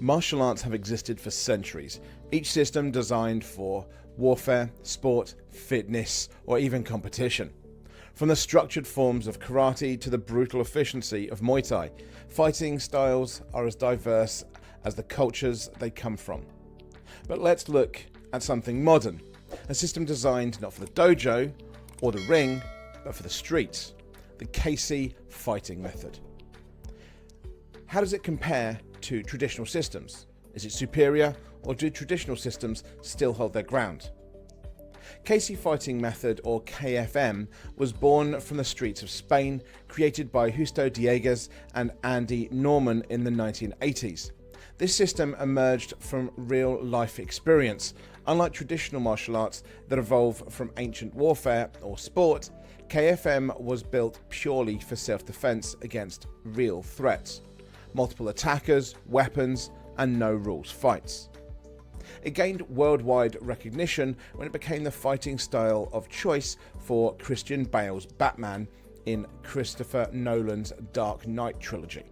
Martial arts have existed for centuries, each system designed for warfare, sport, fitness, or even competition. From the structured forms of karate to the brutal efficiency of Muay Thai, fighting styles are as diverse as the cultures they come from. But let's look at something modern, a system designed not for the dojo or the ring, but for the streets, the Keysi Fighting Method. How does it compare to traditional systems? Is it superior, or do traditional systems still hold their ground? Keysi Fighting Method, or KFM, was born from the streets of Spain, created by Justo Dieguez and Andy Norman in the 1980s. This system emerged from real-life experience. Unlike traditional martial arts that evolve from ancient warfare or sport, KFM was built purely for self-defense against real threats. Multiple attackers, weapons, and no-rules fights. It gained worldwide recognition when it became the fighting style of choice for Christian Bale's Batman in Christopher Nolan's Dark Knight trilogy.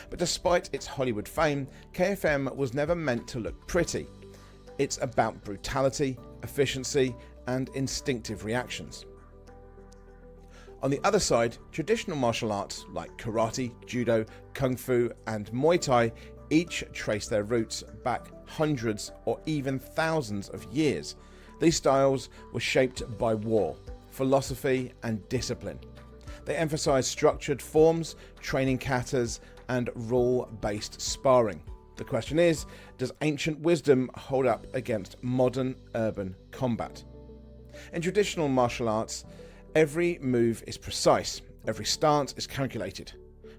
But despite its Hollywood fame, KFM was never meant to look pretty. It's about brutality, efficiency, and instinctive reactions. On the other side, traditional martial arts like karate, judo, kung fu, and Muay Thai each trace their roots back hundreds or even thousands of years. These styles were shaped by war, philosophy, and discipline. They emphasize structured forms, training katas, and rule-based sparring. The question is, does ancient wisdom hold up against modern urban combat? In traditional martial arts, every move is precise, every stance is calculated.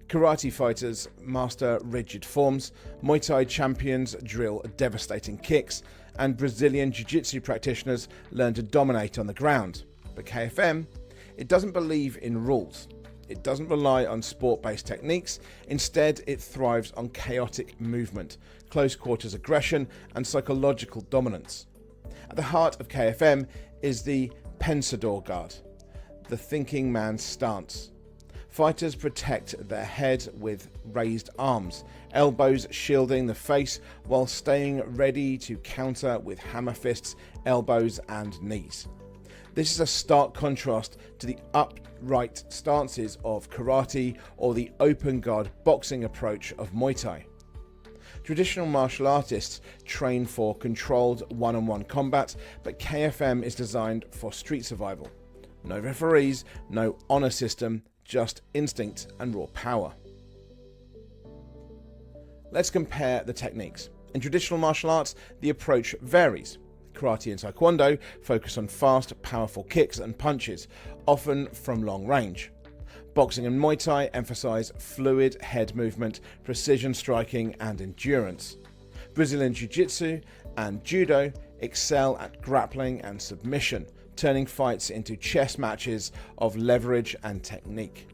Karate fighters master rigid forms, Muay Thai champions drill devastating kicks, and Brazilian Jiu-Jitsu practitioners learn to dominate on the ground. But KFM, it doesn't believe in rules. It doesn't rely on sport-based techniques. Instead, it thrives on chaotic movement, close quarters aggression, and psychological dominance. At the heart of KFM is the pensador guard, the thinking man's stance. Fighters protect their head with raised arms, elbows shielding the face while staying ready to counter with hammer fists, elbows, and knees. This is a stark contrast to the upright stances of karate or the open guard boxing approach of Muay Thai. Traditional martial artists train for controlled one-on-one combat, but KFM is designed for street survival. No referees, no honor system, just instinct and raw power. Let's compare the techniques. In traditional martial arts, the approach varies. Karate and Taekwondo focus on fast, powerful kicks and punches, often from long range. Boxing and Muay Thai emphasize fluid head movement, precision striking, and endurance. Brazilian Jiu-Jitsu and Judo excel at grappling and submission, turning fights into chess matches of leverage and technique.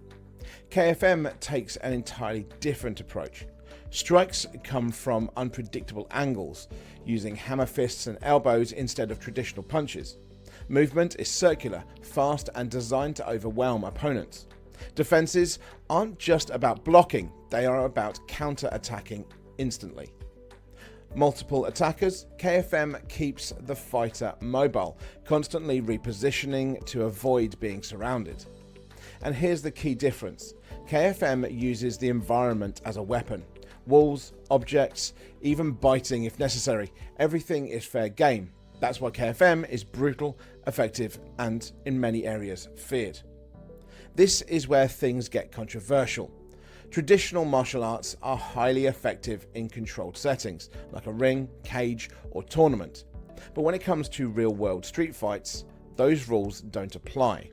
KFM takes an entirely different approach. Strikes come from unpredictable angles, using hammer fists and elbows instead of traditional punches. Movement is circular, fast, and designed to overwhelm opponents. Defenses aren't just about blocking, they are about counter-attacking instantly. Multiple attackers, KFM keeps the fighter mobile, constantly repositioning to avoid being surrounded. And here's the key difference. KFM uses the environment as a weapon. Walls, objects, even biting if necessary. Everything is fair game. That's why KFM is brutal, effective, and in many areas feared. This is where things get controversial. Traditional martial arts are highly effective in controlled settings, like a ring, cage, or tournament. But when it comes to real-world street fights, those rules don't apply.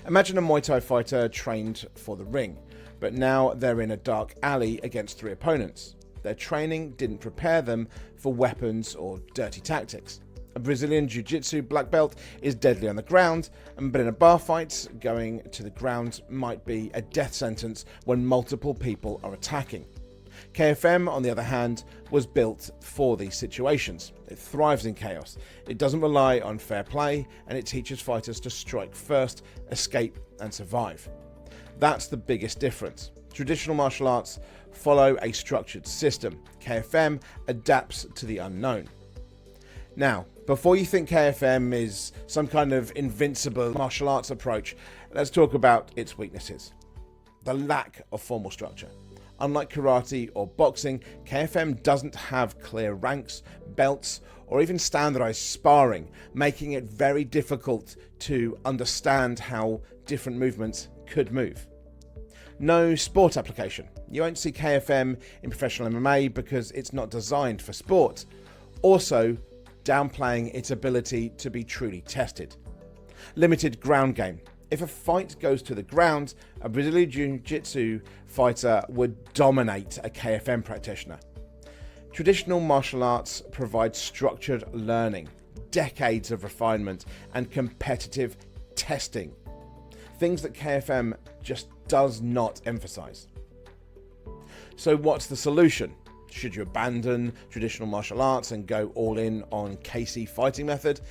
Imagine a Muay Thai fighter trained for the ring, but now they're in a dark alley against 3 opponents. Their training didn't prepare them for weapons or dirty tactics. A Brazilian Jiu-Jitsu black belt is deadly on the ground, but in a bar fight, going to the ground might be a death sentence when multiple people are attacking. KFM, on the other hand, was built for these situations. It thrives in chaos. It doesn't rely on fair play, and it teaches fighters to strike first, escape, and survive. That's the biggest difference. Traditional martial arts follow a structured system. KFM adapts to the unknown. Now, before you think KFM is some kind of invincible martial arts approach, let's talk about its weaknesses. The lack of formal structure. Unlike karate or boxing, KFM doesn't have clear ranks, belts, or even standardized sparring, making it very difficult to understand how different movements could move. No sport application. You won't see KFM in professional MMA because it's not designed for sport. Also, downplaying its ability to be truly tested. Limited ground game. If a fight goes to the ground, a Brazilian Jiu-Jitsu fighter would dominate a KFM practitioner. Traditional martial arts provide structured learning, decades of refinement, and competitive testing. Things that KFM just does not emphasize. So what's the solution? Should you abandon traditional martial arts and go all in on Keysi Fighting Method?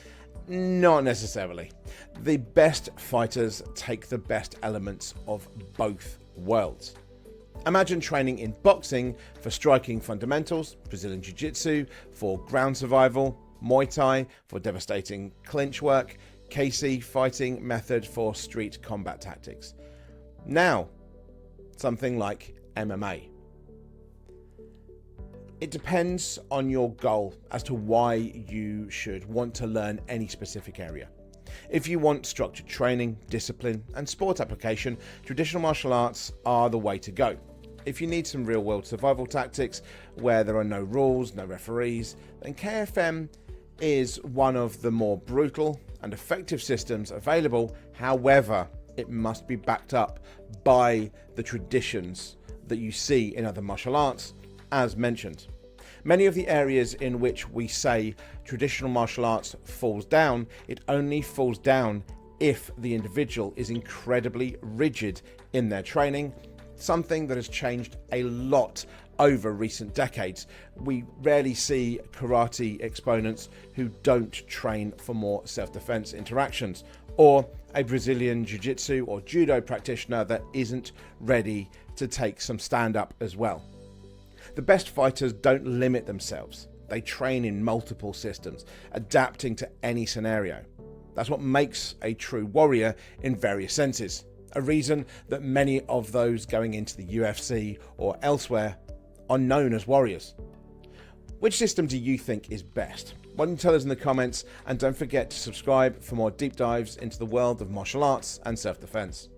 Not necessarily. The best fighters take the best elements of both worlds. Imagine training in boxing for striking fundamentals, Brazilian Jiu-Jitsu for ground survival, Muay Thai for devastating clinch work, Keysi Fighting Method for street combat tactics. Now, something like MMA. It depends on your goal as to why you should want to learn any specific area. If you want structured training, discipline, and sport application, traditional martial arts are the way to go. If you need some real-world survival tactics where there are no rules, no referees, then KFM is one of the more brutal and effective systems available. However, it must be backed up by the traditions that you see in other martial arts, as mentioned. Many of the areas in which we say traditional martial arts falls down, it only falls down if the individual is incredibly rigid in their training, something that has changed a lot over recent decades. We rarely see karate exponents who don't train for more self-defense interactions, or a Brazilian Jiu-Jitsu or Judo practitioner that isn't ready to take some stand-up as well. The best fighters don't limit themselves. They train in multiple systems, adapting to any scenario. That's what makes a true warrior in various senses, a reason that many of those going into the UFC or elsewhere are known as warriors. Which system do you think is best? Why don't you tell us in the comments, and don't forget to subscribe for more deep dives into the world of martial arts and self-defense.